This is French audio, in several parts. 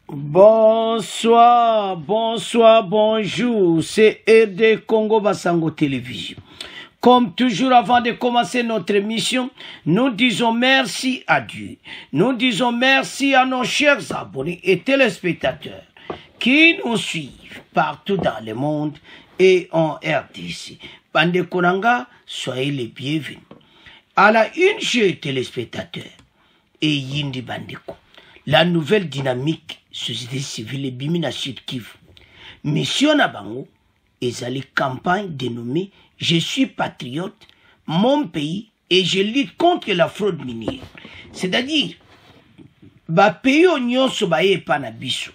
Bonsoir, bonsoir, bonjour, c'est RD Congo Basango Télévision. Comme toujours, avant de commencer notre émission, nous disons merci à Dieu. Nous disons merci à nos chers abonnés et téléspectateurs qui nous suivent partout dans le monde et en RDC. Bande Konanga, soyez les bienvenus. À la une, chers téléspectateurs et Yindi Bandeko, la nouvelle dynamique société civile et Bimina Sud Kivu. Mission Nabango, ezali campagne dénommée Je suis patriote, mon pays, et je lutte contre la fraude minière. C'est-à-dire, ba pays onyo so ba yepa na biso.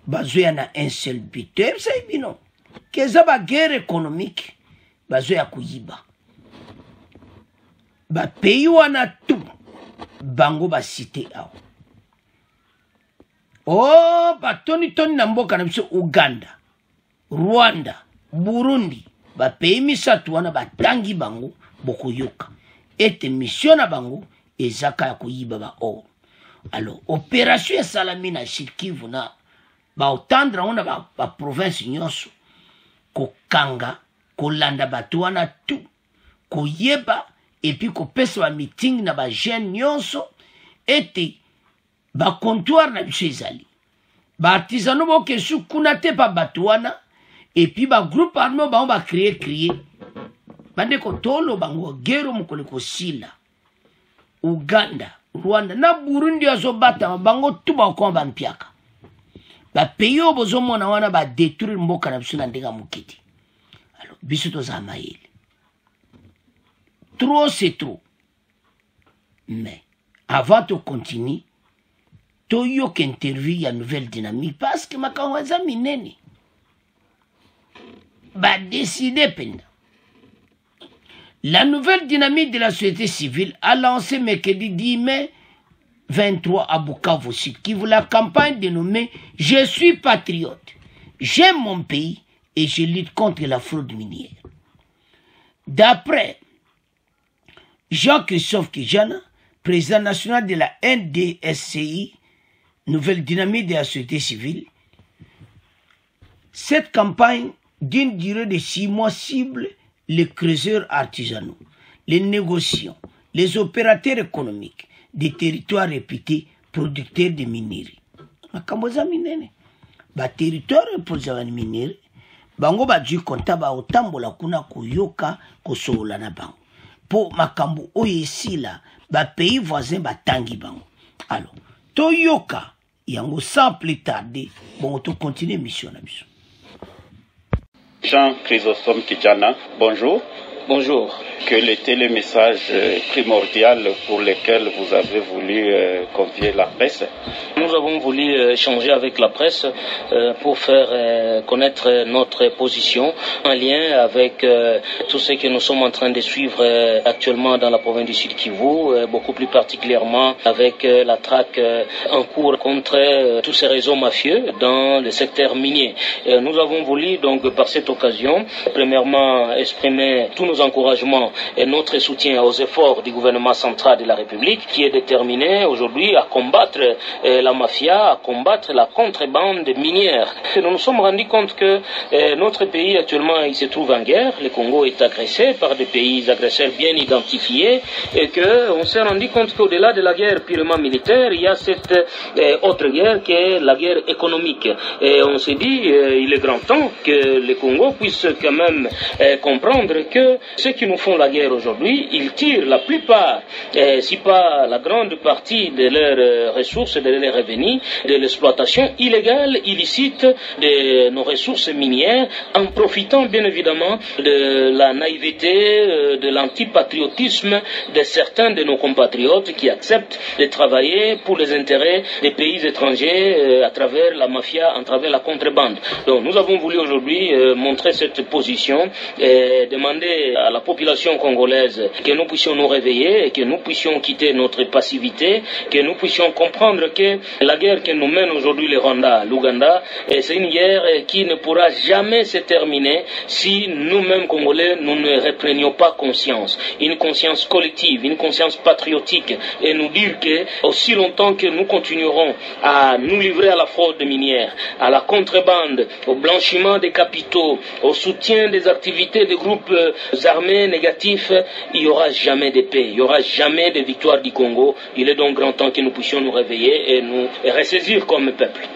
Bazoya na un seul but. Ça y bino. Keza ba guerre économique, bazoya kuyiba. Ba pays wana tout, bango ba cité awo. Oh, ba toni na mboka na biso Uganda, Rwanda, Burundi, ba pays misatu wana batangi bango bokoyoka. Ete mission na bango ezaka ya koyiba ba or. Alors, opération ya salami na Sud Kivu na ba otandra ona ba province nyonso ko kanga ko landa batu wana tout ko yeba et puis ko pesa ba meeting na ba jeune nyonso ete ba comptoir na biso ezali ba artisano boke su kuna te pa batu wana et puis ba groupe armé ba créer bande ko tolo bango gero mukole ko sila Uganda, Rwanda na Burundi azobata bango tuba ko ba mpiaka ba pays obozo mona wana ba détruire mboka na biso na ndeka mukiti. Alors biso to za maele trop c'est trop, mais avant de continuer toyo qu'interview ya nouvelle dynamique parce que makawaza minene ba décider penda. La nouvelle dynamique de la société civile a lancé mercredi 10 mai 23 à Bukavu Sud Kivu la campagne dénommée Je suis patriote, j'aime mon pays et je lutte contre la fraude minière. D'après Jean-Christophe Kijana, président national de la NDSCI, nouvelle dynamique de la société civile, cette campagne d'une durée de 6 mois cible les creuseurs artisanaux, les négociants, les opérateurs économiques des territoires réputés producteurs de minerais. Makamboza minene. Ba territoire reposa de minerais, bango ba du konta ba otambola kuna koyoka kosola na bango. Po makambo oyesila ba pays voisins ba tangi bango. Alors, toyoka yango sans plus tarder, bon to continuer mission na biso. Jean Chrysostome Kijana, bonjour. Bonjour. Quel était le message primordial pour lequel vous avez voulu convier la presse? Nous avons voulu échanger avec la presse pour faire connaître notre position en lien avec tout ce que nous sommes en train de suivre actuellement dans la province du Sud Kivu, beaucoup plus particulièrement avec la traque en cours contre tous ces réseaux mafieux dans le secteur minier. Nous avons voulu donc par cette occasion, premièrement exprimer tous nos encouragements et notre soutien aux efforts du gouvernement central de la République qui est déterminé aujourd'hui à combattre la mafia, à combattre la contrebande minière. Nous nous sommes rendus compte que notre pays actuellement il se trouve en guerre, le Congo est agressé par des pays agresseurs bien identifiés et qu'on s'est rendu compte qu'au-delà de la guerre purement militaire, il y a cette autre guerre qui est la guerre économique. Et on s'est dit, il est grand temps que le Congo puisse quand même comprendre que ceux qui nous font la guerre aujourd'hui, ils tirent la plupart, si pas la grande partie de leurs ressources, de leurs revenus, de l'exploitation illégale, illicite de nos ressources minières, en profitant bien évidemment de la naïveté, de l'antipatriotisme de certains de nos compatriotes qui acceptent de travailler pour les intérêts des pays étrangers à travers la mafia, à travers la contrebande. Donc nous avons voulu aujourd'hui montrer cette position et demander demander à la population congolaise que nous puissions nous réveiller, que nous puissions quitter notre passivité, que nous puissions comprendre que la guerre que nous mène aujourd'hui le Rwanda, l'Ouganda, c'est une guerre qui ne pourra jamais se terminer si nous-mêmes Congolais, nous ne reprenions pas conscience, une conscience collective, une conscience patriotique, et nous dire que aussi longtemps que nous continuerons à nous livrer à la fraude minière, à la contrebande, au blanchiment des capitaux, au soutien des activités des groupes armés négatifs, il n'y aura jamais de paix, il n'y aura jamais de victoire du Congo. Il est donc grand temps que nous puissions nous réveiller et nous ressaisir comme peuple.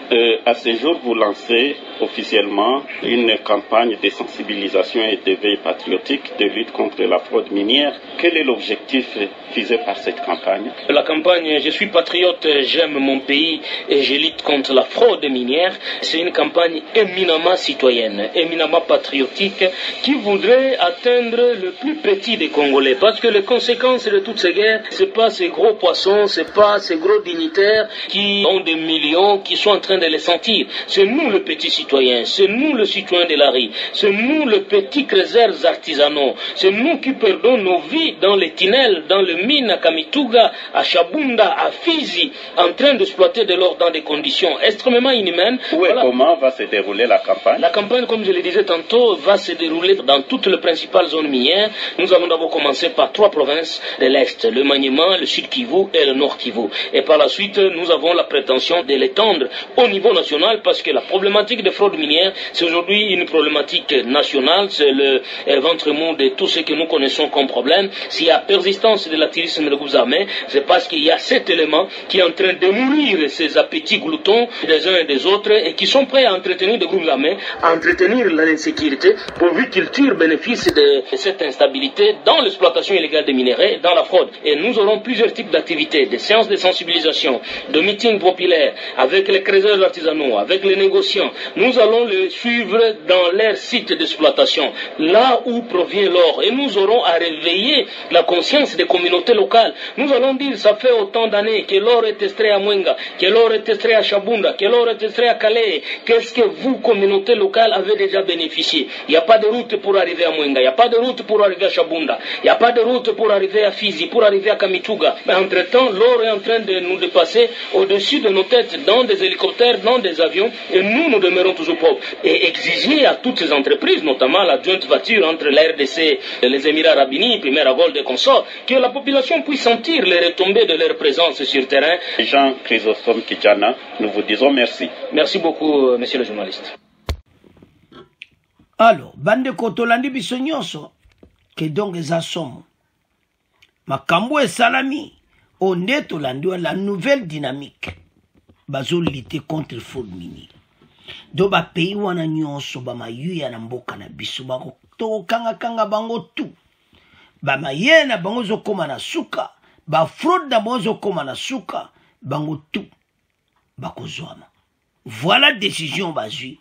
À ce jour, vous lancez officiellement une campagne de sensibilisation et d'éveil patriotique de lutte contre la fraude minière. Quel est l'objectif visé par cette campagne? La campagne « Je suis patriote, j'aime mon pays et je lutte contre la fraude minière », c'est une campagne éminemment citoyenne, éminemment patriotique, qui voudrait atteindre le plus petit des Congolais. Parce que les conséquences de toutes ces guerres, c'est pas ces gros poissons, c'est pas ces gros dignitaires qui ont des millions, qui sont en train de les sentir. C'est nous le petit citoyen, c'est nous le citoyen de la rue, c'est nous le petit réserves artisanaux, c'est nous qui perdons nos vies dans les tunnels, dans les mines à Kamituga, à Shabunda, à Fizi, en train d'exploiter de l'or dans des conditions extrêmement inhumaines. Voilà. Comment va se dérouler la campagne? La campagne, comme je le disais tantôt, va se dérouler dans toutes les principales zones minières. Nous allons d'abord commencer par 3 provinces de l'Est, le Maniema, le Sud Kivu et le Nord Kivu. Et par la suite, nous avons la prétention de l'étendre au niveau national, parce que la problématique de fraude minière, c'est aujourd'hui une problématique nationale, c'est le ventre mou de tout ce que nous connaissons comme problème. S'il y a persistance de l'activisme de groupes armés, c'est parce qu'il y a cet élément qui est en train de nourrir ces appétits gloutons des uns et des autres, et qui sont prêts à entretenir des groupes armés, à entretenir l'insécurité, pourvu qu'ils tirent bénéfice de cette instabilité dans l'exploitation illégale des minerais, dans la fraude. Et nous aurons plusieurs types d'activités, des séances de sensibilisation, de meetings populaires, avec les créateurs artisanaux, avec les négociants. Nous allons les suivre dans leurs sites d'exploitation, là où provient l'or. Et nous aurons à réveiller la conscience des communautés locales. Nous allons dire, ça fait autant d'années que l'or est extrait à Mwenga, que l'or est extrait à Shabunda, que l'or est extrait à Calais. Qu'est-ce que vous, communautés locales, avez déjà bénéficié? Il n'y a pas de route pour arriver à Mwenga, il n'y a pas de route pour arriver à Shabunda, il n'y a pas de route pour arriver à Fizi, pour arriver à Kamituga. Mais entre-temps, l'or est en train de nous dépasser au-dessus de nos têtes, dans des hélicoptères, dans des avions, et nous demeurons toujours pauvres. Et exiger à toutes ces entreprises, notamment la joint voiture entre la RDC, les Émirats Arabes Unis, Primera Gold et consorts, que la population puisse sentir les retombées de leur présence sur terrain. Jean Chrysostome Kijana, nous vous disons merci. Merci beaucoup, monsieur le journaliste. Alors, bande kotolandi biso nyonso ke donc eza somo makambo esalami onde tolandi la nouvelle dynamique bazo lutter contre fraude minière. Do ba pays wana nyonso ba mayuya na mboka na biso ba to kanga bango tu ba mayena bango zo koma na suka ba fraude na bango zo koma na suka bango tu ba kozwama. Voilà décision bazui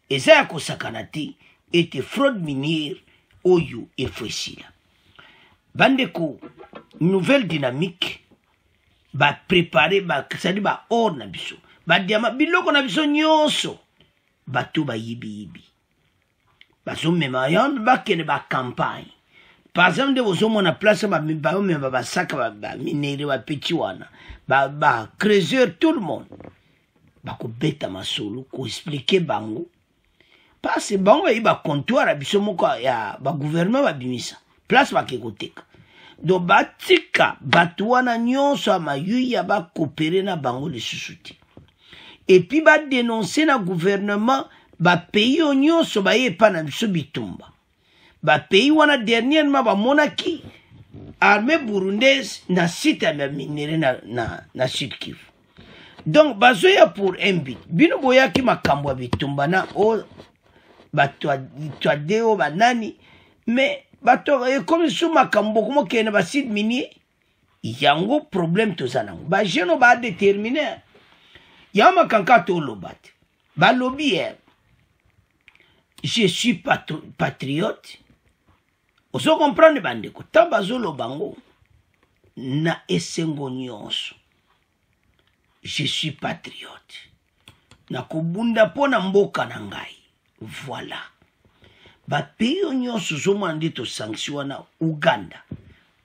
eza ya kosakana te ete fraude minière oyo efosila. Bandeko nouvelle dynamique ba préparer ba sali ba or na biso ba diama biloko na biso nyonso bato ba yibi bazo mema yon ba kene ba campagne. Par exemple de vous on a place ba même ba sac ba minere ba petit wana ba creuser tout le monde ba ko beta masolo ko expliquer bango parce que bango ba comptoir biso moko ya ba gouvernement ba bimisa place ba kekoteka. Do batika bato wana nyonso amayuya ba coopérer na bango le susuti. Et puis ba dénoncer na gouvernement ba pays nyonso ba yepa na biso bitumba. Ba pays wana dernièrement ba monaki armée burundaise na site ya minere na Sud Kivu. Donc bazoya pour un but. Bino boyaki makambo bitumba na o bato deo banani mais bato comme sous makambo como kene ba site minier yango problème tozanango ba jeno ba déterminer yama kanka to lobat ba lobby je suis patriote oso comprendre bandeko tabazolo bango na esengo nyonso je suis patriote na kobunda pona mboka na ngai. Voilà. ba pays nyonso zomona nde to sanction wana Uganda,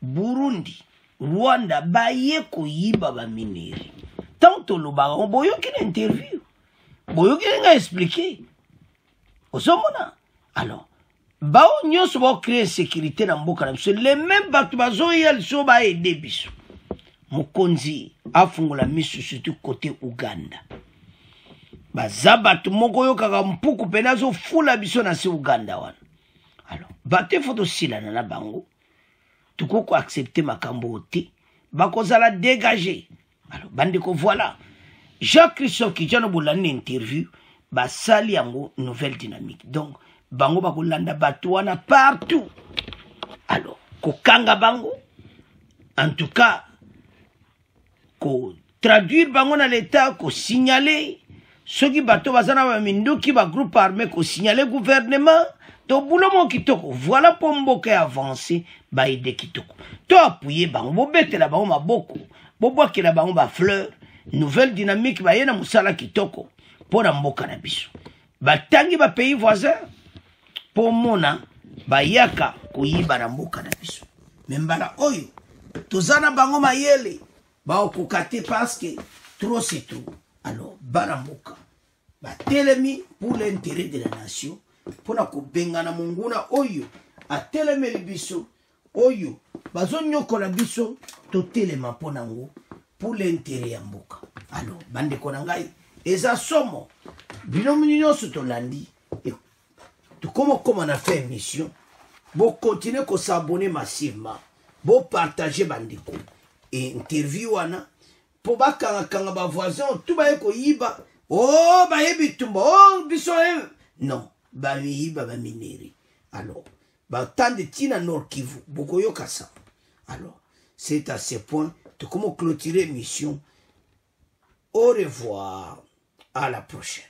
Burundi, Rwanda baye koyiba ba mineri. Tant tolobaka boyoki na interview. Boyoki nga expliquer. Ozomona. Alors, bao nyonso ba créer sécurité na mboka na biso. Les mêmes bato bazo yel so ba aider biso. Mokonzi afungola misu surtout côté Uganda. Baza bato moko yo kaka mpuku pena zo fula biso na se Uganda wana. Alors, bato foto silana na bango. Tukoko accepter makambo te. Bakozala dégager. Alors, bandeko voilà. Jacques-Christophe Kijano bolani interview. Basali yango nouvelle dynamique. Donc, bango bakolanda bato wana partout. Alors, kokanga bango. En tout cas, ko traduire bango na l'état, ko signaler. Ceux qui bateau bazana ba minduki ba groupe armé, ko signaler gouvernement. To boulomo kitoko. Voilà pour mboka avancer, ba ide kitoko. To appuyer bango, bo bete la bango maboko. Bo boake la bango ba fleur. Nouvelle dynamique ba yena musala kitoko. Pour la mboka na biso. Ba tangi ba pays voisin. Pour mona, ba yaka kuyiba na mboka na biso. Membala oyo. Tozana bango mayele. Ba okukate parce que trop c'est trop. Alors, baramboka. Ba telemi pour l'intérêt de la nation. Pour na kubengana munguna oyo. A telemi libiso. Oyo. Bazonyo kola biso. To telema ponango. Pour l'intérêt ya mboka. Alors, bande konangai. Eza somo. Binomu nyonso to landi. Tu comment on a fait émission. Bon continuer ko s'abonner massivement. Bon partager bandeko. Et interview wana. Po bakanga kanga ba voisin tout ba ko yiba. Oh ba yebi tumba. Oh biso non. Ba yiba ba mineri. Alors, ba tant de tina Nord Kivu. Boko yokasa. Alors, c'est à ce point. Tu comment clôturer l'émission. Au revoir. À la prochaine.